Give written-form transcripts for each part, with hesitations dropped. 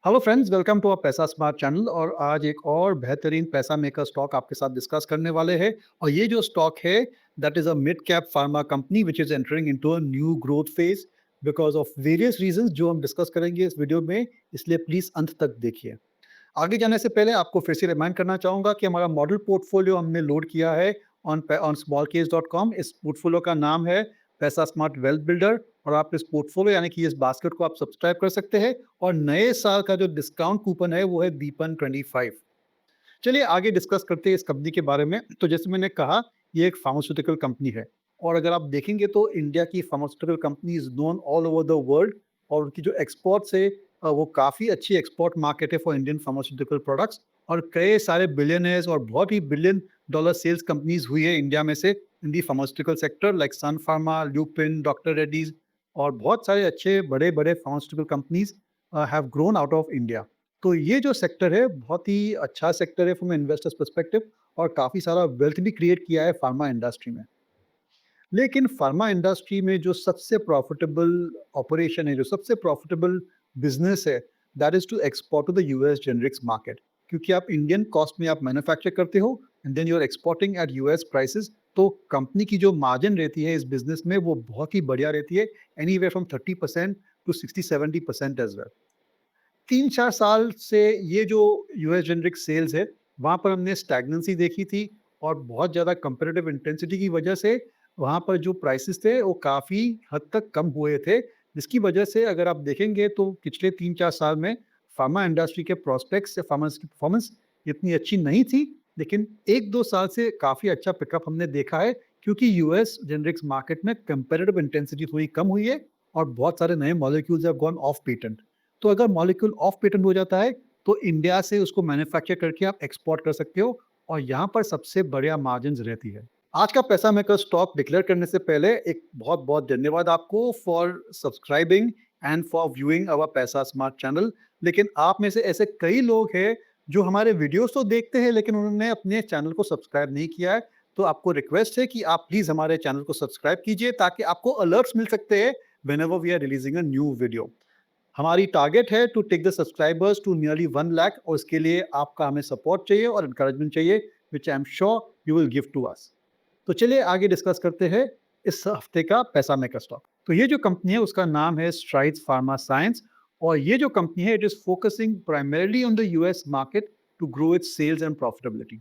Hello friends, welcome to our Paisa smart channel. और आज एक और बेहतरीन पैसा मेकर स्टॉक आपके साथ डिस्कस करने वाले हैं। और ये जो स्टॉक है, that is a mid cap pharma company which is entering into a new growth phase because of various reasons जो हम डिस्कस करेंगे इस वीडियो में। इसलिए प्लीज अंत तक देखिए। आगे जाने से पहले आपको फिर से रिमाइंड करना चाहूँगा कि हमारा मॉडल पोर्टफोलियो हमने लोड किया है ऑन smallcase.com। इस पोर्टफोलियो का नाम है पैसा स्मार्ट वेल्थ बिल्डर। और आप इस पोर्टफोलियो यानी कि इस बास्केट को आप सब्सक्राइब कर सकते हैं। और नए साल का जो डिस्काउंट कूपन है वो है दीपन 25। चलिए आगे डिस्कस करते हैं इस कंपनी के बारे में। तो जैसे मैंने कहा, ये एक फार्मास्यूटिकल कंपनी है। और अगर आप देखेंगे तो इंडिया की pharmaceutical company is known all over the world. और उनकी जो एक्सपोर्ट्स है वो काफ़ी अच्छी एक्सपोर्ट मार्केट है फॉर इंडियन फार्मास्यूटिकल प्रोडक्ट्स। और कई सारे बिलियनर्स और बहुत ही बिलियन डॉलर सेल्स कंपनीज हुई है इंडिया में से इन दी फार्मास्यूटिकल सेक्टर लाइक सन फार्मा, ल्यूपिन, डॉक्टर रेड्डीज। और बहुत सारे अच्छे बड़े बड़े pharmaceutical companies have grown out of India. तो ये जो सेक्टर है बहुत ही अच्छा सेक्टर है फ्रॉम इन्वेस्टर्स पर्सपेक्टिव। और काफ़ी सारा वेल्थ भी क्रिएट किया है फार्मा इंडस्ट्री में। लेकिन फार्मा इंडस्ट्री में जो सबसे प्रॉफिटेबल ऑपरेशन है, जो सबसे प्रॉफिटेबल बिजनेस है, that is to export to the US generics market. क्योंकि आप इंडियन कॉस्ट में आप मैन्युफैक्चर करते हो and then you are exporting at US prices. तो कंपनी की जो मार्जिन रहती है इस बिजनेस में वो बहुत ही बढ़िया रहती है, anyway from 30% to 60-70% as well. 3-4 साल से ये जो यूएस जेनरिक सेल्स है, वहाँ पर हमने स्टैग्नेंसी देखी थी। और बहुत ज़्यादा कंपैरेटिव इंटेंसिटी की वजह से वहाँ पर जो प्राइसेस थे वो काफ़ी हद तक कम हुए थे। जिसकी वजह से अगर आप देखेंगे तो पिछले 3-4 साल में फार्मा इंडस्ट्री के प्रॉस्पेक्ट्स या फार्मास की परफॉर्मेंस इतनी अच्छी नहीं थी। लेकिन 1-2 साल से काफ़ी अच्छा पिकअप हमने देखा है, क्योंकि यूएस जेनरिक्स मार्केट में कंपैरेटिव इंटेंसिटी थोड़ी कम हुई है और बहुत सारे नए molecules have gone of patent. तो अगर मॉलिक्यूल ऑफ पेटेंट हो जाता है तो इंडिया से उसको मैन्युफैक्चर करके आप एक्सपोर्ट कर सकते हो। और यहाँ पर सबसे बढ़िया मार्जिन रहती है। आज का पैसा मेकर स्टॉक डिक्लेयर करने से पहले एक बहुत बहुत धन्यवाद आपको for subscribing and for viewing our Paisa smart channel. लेकिन आप में से ऐसे कई लोग हैं जो हमारे वीडियोस तो देखते हैं लेकिन उन्होंने अपने चैनल को सब्सक्राइब नहीं किया है। तो आपको रिक्वेस्ट है कि आप प्लीज हमारे चैनल को सब्सक्राइब कीजिए ताकि आपको अलर्ट्स मिल सकते हैं whenever we are releasing a new video. हमारी टारगेट है to take the subscribers to nearly 1 lakh. और इसके लिए आपका हमें सपोर्ट चाहिए और इंकरेजमेंट चाहिए, which I am sure you will give to us. तो चलिए आगे डिस्कस करते हैं इस हफ्ते का पैसा मेकर स्टॉक। तो ये जो कंपनी है उसका नाम है स्ट्राइड्स फार्मा साइंस। और ये जो कंपनी है it is focusing primarily on the US market to grow its sales and profitability.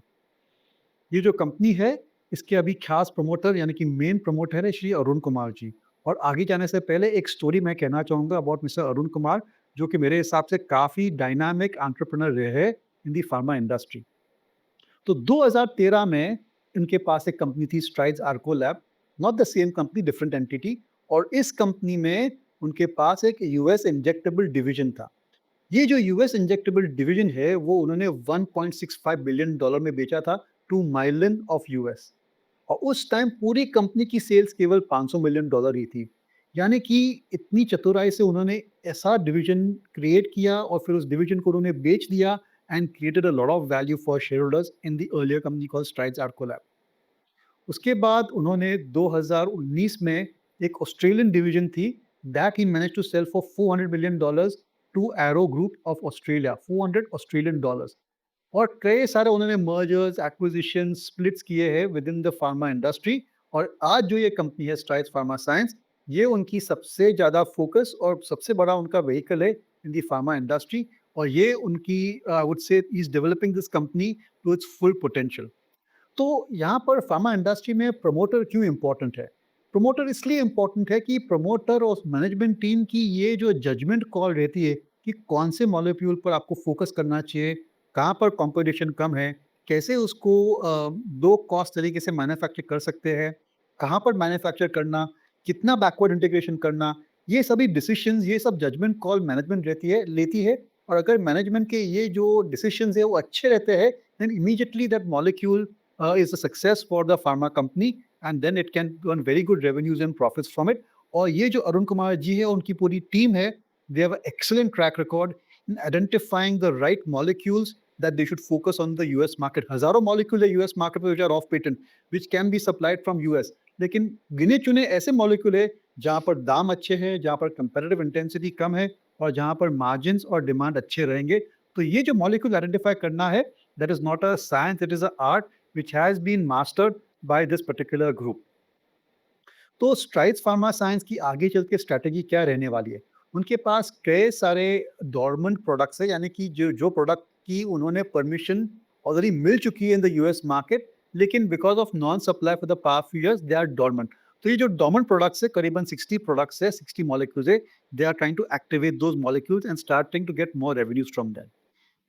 ये जो कंपनी है इसके अभी खास प्रमोटर यानी कि मेन प्रमोटर है श्री अरुण कुमार जी। और आगे जाने से पहले एक स्टोरी मैं कहना चाहूँगा अबाउट मिस्टर अरुण कुमार, जो कि मेरे हिसाब से काफ़ी डायनामिक एंटरप्रेन्योर रहे हैं इन दी फार्मा इंडस्ट्री। तो 2013 में इनके पास एक कंपनी थी Strides Arco lab, not the same company, different entity. और इस कंपनी में उनके पास एक यूएस इंजेक्टेबल डिवीजन था। ये जो यूएस इंजेक्टेबल डिवीजन है वो उन्होंने 1.65 बिलियन डॉलर में बेचा था टू माइलन ऑफ यूएस। और उस टाइम पूरी कंपनी की सेल्स केवल 500 मिलियन डॉलर ही थी। यानी कि इतनी चतुराई से उन्होंने ऐसा डिवीजन क्रिएट किया और फिर उस डिवीजन को उन्होंने बेच दिया and created a lot of value for share holders in the earlier company called Strides Arco lab. उसके बाद उन्होंने 2019 में एक ऑस्ट्रेलियन डिवीजन थी that he managed to sell for 400 million dollars to Arrow group of Australia, 400 Australian dollars. और कई सारे उन्होंने मर्जर्स, एक्विजिशन, स्प्लिट्स किए हैं within the pharma industry. और आज जो ये कंपनी है स्ट्राइड्स फार्मा साइंस, ये उनकी सबसे ज़्यादा फोकस और सबसे बड़ा उनका व्हीकल है इन दी फार्मा इंडस्ट्री। और ये उनकी would say is developing this company to its full potential. तो यहाँ पर फार्मा इंडस्ट्री में प्रमोटर क्यों इम्पोर्टेंट है? प्रमोटर इसलिए इम्पोर्टेंट है कि प्रमोटर और मैनेजमेंट टीम की ये जो जजमेंट कॉल रहती है कि कौन से मॉलिक्यूल पर आपको फोकस करना चाहिए, कहाँ पर कंपटीशन कम है, कैसे उसको लो कॉस्ट तरीके से मैन्युफैक्चर कर सकते हैं, कहाँ पर मैन्युफैक्चर करना, कितना बैकवर्ड इंटीग्रेशन करना, ये सभी डिसीजंस, ये सब जजमेंट कॉल मैनेजमेंट रहती है लेती है। और अगर मैनेजमेंट के ये जो डिसीजंस है वो अच्छे रहते हैं, then immediately that molecule is a success for the pharma company and then it can earn very good revenues and profits from it. और ये जो अरुण कुमार जी है उनकी पूरी टीम है, they have an excellent track record in identifying the right molecules that they should focus on the US market. हजारों molecule है US market में which are off patent, which can be supplied from US. लेकिन गिने चुने ऐसे molecule है जहाँ पर दाम अच्छे हैं, जहाँ पर competitive intensity कम है और जहाँ पर मार्जिन्स और डिमांड अच्छे रहेंगे। तो ये जो मॉलिक्यूल आइडेंटिफाई करना है, that is not a science, it is a art which has been mastered by this particular group. तो स्ट्राइड्स फार्मा साइंस की आगे चल के स्ट्रैटेजी क्या रहने वाली है? उनके पास कई सारे डोरमेंट प्रोडक्ट्स हैं, यानी कि जो प्रोडक्ट की उन्होंने परमिशन ऑलरेडी मिल चुकी है इन द यूएस मार्केट, लेकिन because of non supply for the past few years they are dormant. तो ये जो डोरमेंट प्रोडक्ट्स है, करीबन 60 प्रोडक्ट्स है, 60 मॉलिक्यूल्स है, they are trying to activate those molecules and starting to get more revenues from that.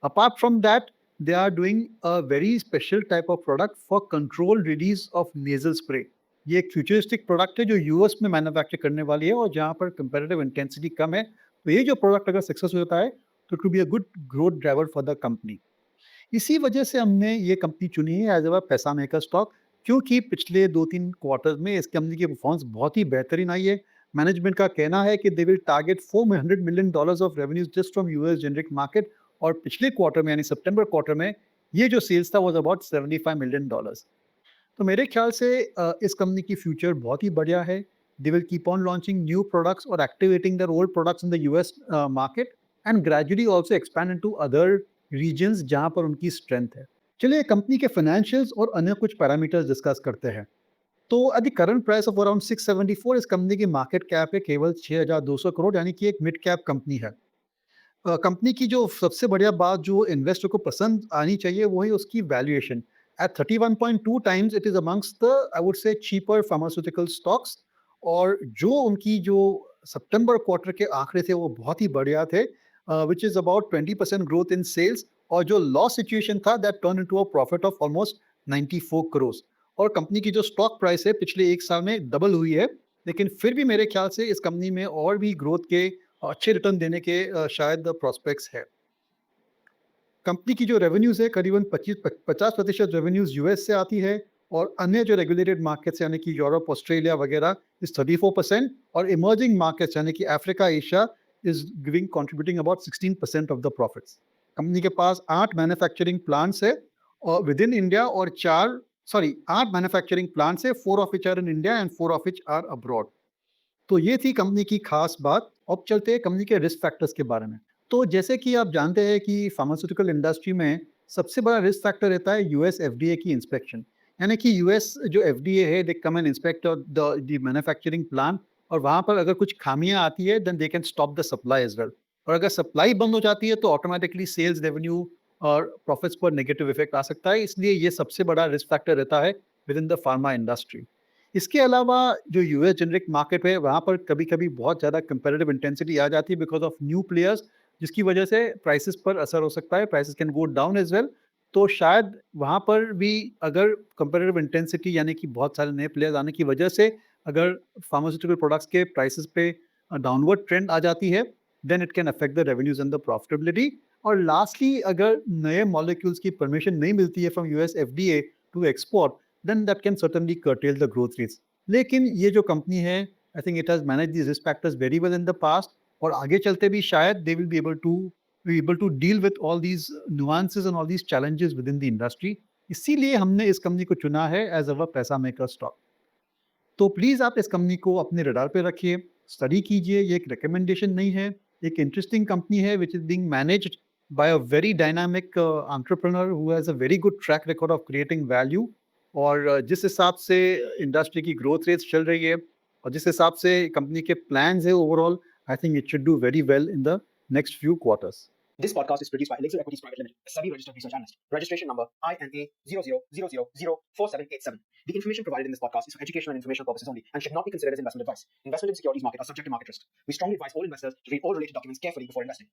Apart from that, they are doing a very special type of product for controlled release of nasal spray. ये एक futuristic product है जो US में manufacture करने वाली है और जहाँ पर कंपैरेटिव इंटेंसिटी कम है। तो ये जो प्रोडक्ट अगर सक्सेस होता है तो it will be a good growth driver for the company. इसी वजह से हमने ये कंपनी चुनी है एज अ पैसा मेकर स्टॉक, क्योंकि पिछले 2-3 क्वार्टर्स में इस कंपनी की परफॉर्मेंस बहुत ही बेहतरीन आई है। मैनेजमेंट का कहना है कि they will target $400 million of revenues just from US generic market, और पिछले क्वार्टर में यानी सितंबर क्वार्टर में ये जो सेल्स था वाज अबाउट $75 मिलियन। तो मेरे ख्याल से इस कंपनी की फ्यूचर बहुत ही बढ़िया है। They will keep on launching new products और activating their old products in the US market and gradually also expand into other regions जहां पर उनकी स्ट्रेंथ है। चलिए कंपनी के फाइनेंशियल्स और अन्य कुछ पैरामीटर्स डिस्कस करते हैं। तो at the current price of around 674 इस कंपनी की मार्केट कैप है केवल 6200 करोड़, यानी कि एक मिड कैप कंपनी है। कंपनी की जो सबसे बढ़िया बात जो इन्वेस्टर को पसंद आनी चाहिए वो है उसकी valuation. At 31.2 times it is amongst the I would say cheaper pharmaceutical stocks. और जो उनकी जो सितंबर क्वार्टर के आंकड़े थे वो बहुत ही बढ़िया थे, which is about 20% growth in sales, और जो लॉस सिचुएशन था that turn into a profit of almost 94 crore. और कंपनी की जो स्टॉक प्राइस है पिछले एक साल में डबल हुई है, लेकिन फिर भी मेरे ख्याल से इस कंपनी में और भी ग्रोथ के अच्छे रिटर्न देने के शायद प्रोस्पेक्ट्स है। कंपनी की जो रेवेन्यूज़ है करीबन 50% रेवेन्यूज़ यूएस से आती है, और अन्य जो रेगुलेटेड मार्केट्स यानी कि यूरोप, ऑस्ट्रेलिया वगैरह इज़ 34%, और इमर्जिंग मार्केट्स यानी कि Africa, Asia is giving contributing about 16% of the profits. Company के पास 8 मैन्युफैक्चरिंग प्लांट्स है और विद इन इंडिया, और 8 मैन्युफैक्चरिंग प्लांट्स है, 4 of which are in India and 4 of which are abroad. तो ये थी कंपनी की खास बात। अब चलते हैं कंपनी के रिस्क फैक्टर्स के बारे में। तो जैसे कि आप जानते हैं कि फार्मास्यूटिकल इंडस्ट्री में सबसे बड़ा रिस्क फैक्टर रहता है यूएस एफडीए की इंस्पेक्शन। यानी कि यूएस जो एफडीए है they come and inspect the manufacturing plant, और वहाँ पर अगर कुछ खामियां आती है then they can stop the supply as well. और अगर सप्लाई बंद हो जाती है तो ऑटोमेटिकली सेल्स रेवेन्यू और प्रॉफिट्स पर नेगेटिव इफेक्ट आ सकता है, इसलिए ये सबसे बड़ा रिस्क फैक्टर रहता है with in the pharma industry. इसके अलावा जो यूएस जेनरिक मार्केट है वहाँ पर कभी-कभी बहुत ज़्यादा कंपैरेटिव इंटेंसिटी आ जाती है बिकॉज़ ऑफ न्यू प्लेयर्स, जिसकी वजह से प्राइसेस पर असर हो सकता है, prices can go down as well. तो शायद वहाँ पर भी अगर कंपैरेटिव इंटेंसिटी यानी कि बहुत सारे नए प्लेयर्स आने की वजह से अगर फार्मास्यूटिकल प्रोडक्ट्स के प्राइसेस पे डाउनवर्ड ट्रेंड आ जाती है, then it can affect the revenues and the profitability. और लास्टली अगर नए मॉलिक्यूल्स की परमिशन नहीं मिलती है from US FDA to export, then that can certainly curtail the growth rates. लेकिन ये जो कंपनी है, I think it has managed these risk factors very well in the past, और आगे चलते भी शायद they will be able to deal with all these nuances and all these challenges within the industry. इसीलिए हमने इस company को चुना है एज़ अवर पैसा मेकर स्टॉक। तो प्लीज़ आप इस कंपनी को अपने रडार पे रखिए, स्टडी कीजिए, ये एक रिकमेंडेशन नहीं है, एक इंटरेस्टिंग कंपनी है which is being managed by a very dynamic entrepreneur who has a very good track record of creating value. और जिस हिसाब से इंडस्ट्री की ग्रोथ रेट्स चल रही है और जिस हिसाब से कंपनी के प्लान्स है overall, I think it should do very well in the next few quarters. This podcast is produced by Elixir Equities Private Limited, a SEBI-registered research analyst. Registration number INA 0000047887. The information provided in this podcast is for educational and informational purposes only and should not be considered as investment advice. Investment in securities market are subject to market risk. We strongly advise all investors to read all related documents carefully before investing.